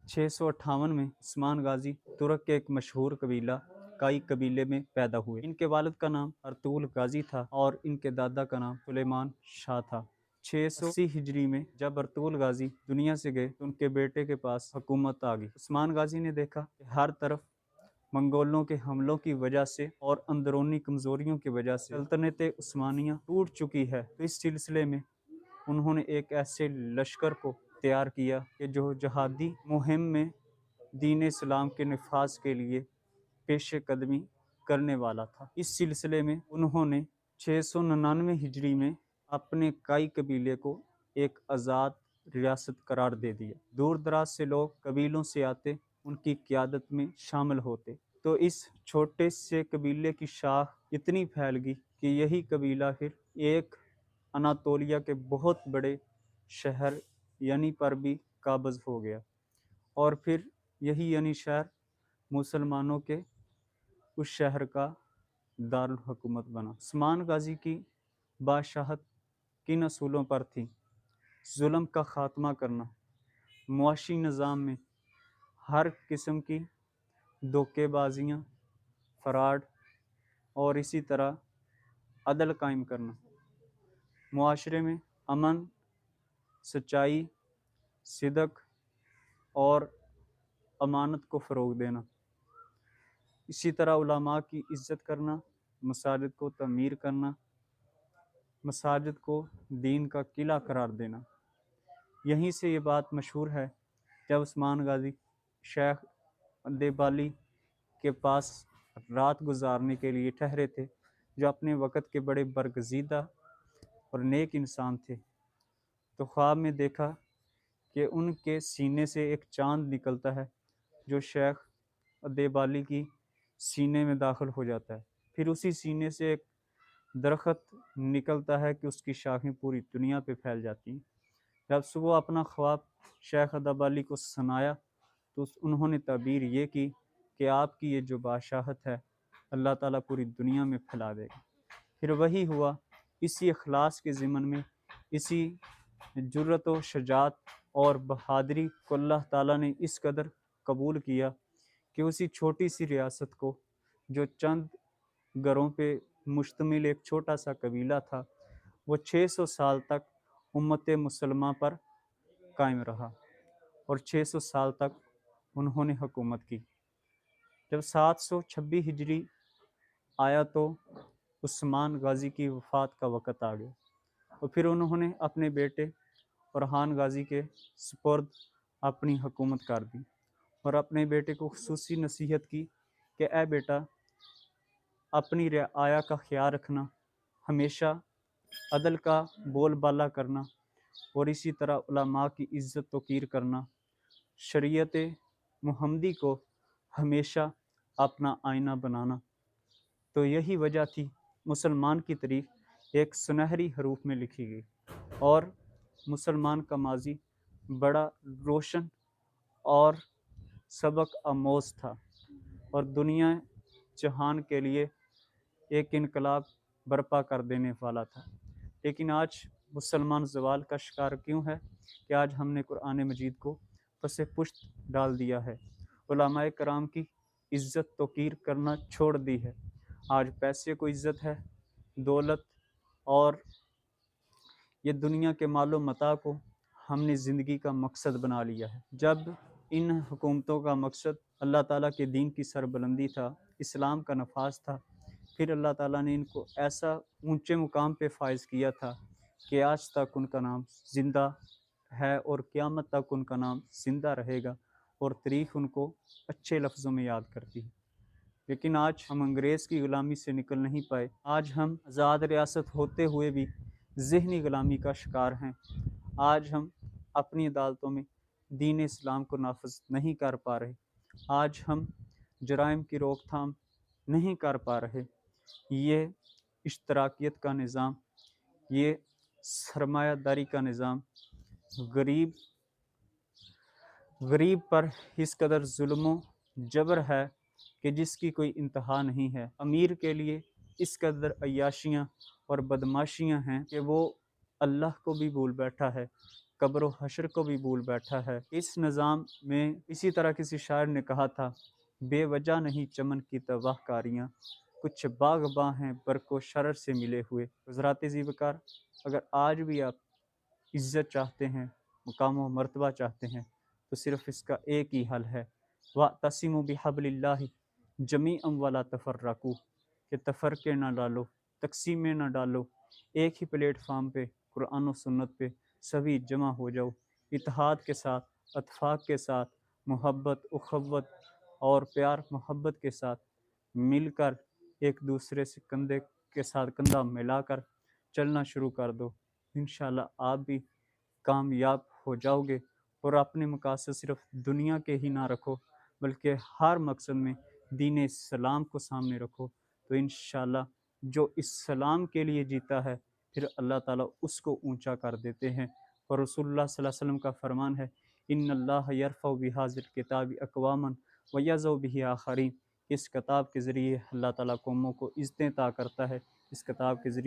658 में उस्मान गाजी तुर्क के एक मशहूर कबीला काई कबीले में पैदा हुए। इनके वालिद का नाम अर्तुल गाजी था और इनके दादा का नाम सुलेमान शाह था। 680 हिजरी में जब अर्तुल गाजी दुनिया से गए तो उनके बेटे के पास हुकूमत आ गई। उस्मान गाजी ने देखा कि हर तरफ मंगोलों के हमलों की वजह से और अंदरूनी कमजोरियों की वजह से सल्तनत उस्मानिया टूट चुकी है। तो इस सिलसिले में उन्होंने एक ऐसे लश्कर को तैयार किया कि जो जहादी मुहिम में दीन इस्लाम के नफाज के लिए पेश कदमी करने वाला था। इस सिलसिले में उन्होंने 699 हिजरी में अपने काई कबीले को एक आज़ाद रियासत करार दे दिया। दूर दराज से लोग कबीलों से आते उनकी क़यादत में शामिल होते, तो इस छोटे से कबीले की शाख इतनी फैल गई कि यही कबीला फिर एक अनातोलिया के बहुत बड़े शहर यानी पर भी काबज़ हो गया और फिर यही यानी शहर मुसलमानों के उस शहर का दारुल हुकूमत बना। उस्मान गाजी की बादशाहत किन असूलों पर थी? जुल्म का ख़ात्मा करना, मुआशी निज़ाम में हर किस्म की धोखेबाजियाँ, फ़राड और इसी तरह अदल कायम करना, मुआशरे में अमन, सच्चाई, सिदक और अमानत को फ़रोग़ देना, इसी तरह उलमा की इज़्ज़त करना, मसाजिद को तमीर करना, मसाजिद को दीन का किला करार देना। यहीं से ये बात मशहूर है, जब उस्मान गाजी शेख अब्देबाली के पास रात गुजारने के लिए ठहरे थे, जो अपने वक़्त के बड़े बरगज़ीदा और नेक इंसान थे, तो ख्वाब में देखा कि उनके सीने से एक चाँद निकलता है जो शेख अब्देबाली की सीने में दाखिल हो जाता है। फिर उसी सीने से एक दरख्त निकलता है कि उसकी शाखें पूरी दुनिया पे फैल जाती हैं। जब सुबह अपना ख्वाब शेख अब्देबाली को सुनाया तो उन्होंने ताबीर ये की कि आपकी ये जो बादशाहत है अल्लाह ताला पूरी दुनिया में फैला देगा। फिर वही हुआ। इसी इखलास के ज़िमन में, इसी जुर्रत व शजाअत और बहादुरी को अल्लाह ताला ने इस कदर कबूल किया कि उसी छोटी सी रियासत को, जो चंद घरों पे मुश्तमिल एक छोटा सा कबीला था, वो 600 साल तक उम्मत मुसलमा पर कायम रहा और 600 साल तक उन्होंने हुकूमत की। जब 726 हिजरी आया तो उस्मान गाजी की वफ़ात का वक़्त आ गया और फिर उन्होंने अपने बेटे फरहान गाजी के सुपुर्द अपनी हुकूमत कर दी और अपने बेटे को खुसूसी नसीहत की कि ए बेटा, अपनी रियाया का ख्याल रखना, हमेशा अदल का बोलबाला करना और इसी तरह उलमा की इज़्ज़त तौक़ीर करना, शरीयत मुहम्मदी को हमेशा अपना आईना बनाना। तो यही वजह थी मुसलमान की तारीख़ एक सुनहरी हरूफ में लिखी गई और मुसलमान का माजी बड़ा रोशन और सबक आमोज़ था और दुनिया जहान के लिए एक इनकलाब बर्पा कर देने वाला था। लेकिन आज मुसलमान ज़वाल का शिकार क्यों है कि आज हमने कुरान मजीद को पसे पुश्त डाल दिया है, उलमाए कराम की इज़्ज़त तौक़ीर करना छोड़ दी है। आज पैसे को इज़्ज़त है, दौलत और ये दुनिया के मालो मता को हमने ज़िंदगी का मकसद बना लिया है। जब इन हुकूमतों का मकसद अल्लाह ताला के दीन की सरबुलंदी था, इस्लाम का नफाज था, फिर अल्लाह ताला ने इनको ऐसा ऊंचे मुकाम पे फाइज किया था कि आज तक उनका नाम ज़िंदा है और क़यामत तक उनका नाम ज़िंदा रहेगा और तारीख़ उनको अच्छे लफ्ज़ों में याद करती है। लेकिन आज हम अंग्रेज़ की ग़ुलामी से निकल नहीं पाए। आज हम आज़ाद रियासत होते हुए भी ज़हनी ग़ुलामी का शिकार हैं। आज हम अपनी अदालतों में दीन इस्लाम को नाफिज नहीं कर पा रहे। आज हम जराइम की रोकथाम नहीं कर पा रहे। ये इश्तराकियत का निज़ाम, ये सरमायादारी का निज़ाम गरीब पर इस कदर जुल्म जबर है कि जिसकी कोई इंतहा नहीं है। अमीर के लिए इस कदर अय्याशियाँ और बदमाशियाँ हैं कि वो अल्लाह को भी भूल बैठा है कब्र व हशर को भी भूल बैठा है। इस निज़ाम में इसी तरह किसी शायर ने कहा था, बेवजह नहीं चमन की तबाहकारियाँ, कुछ बाग़बां हैं बरको शरर से मिले हुए। हज़रात ज़ीवकार, अगर आज भी आप इज़्ज़त चाहते हैं, मुकाम व मर्तबा चाहते हैं, तो सिर्फ़ इसका एक ही हल है, वअतसिमू बिहब्लिल्लाहि जमीअन वला तफ़र्रक़ू, कि तफ़र्क़े ना डालो, तक़सीमें ना डालो, एक ही प्लेटफार्म पे कुरान और सुन्नत पे सभी जमा हो जाओ, इत्तेहाद के साथ, इत्तेफ़ाक़ के साथ, मोहब्बत, उख़्वत और प्यार मोहब्बत के साथ मिलकर एक दूसरे से कंधे के साथ कंधा मिलाकर चलना शुरू कर दो। इंशाअल्लाह आप भी कामयाब हो जाओगे। और अपने मकासद सिर्फ दुनिया के ही ना रखो, बल्कि हर मकसद में दीन इस्लाम को सामने रखो, तो इंशाअल्लाह जो इस्लाम के लिए जीता है, फिर अल्लाह ताला उसको ऊंचा कर देते हैं। और रसूलुल्लाह सल्लल्लाहु अलैहि वसल्लम का फरमान है, इन्नल्लाह यरफ़उ बिहाज़िल किताबि अक़वामन व यज़उ बिही आख़रीन। इस किताब के ज़रिए अल्लाह ताला कौमों को इज़्ज़तें अता करता है, इस किताब के ज़रिए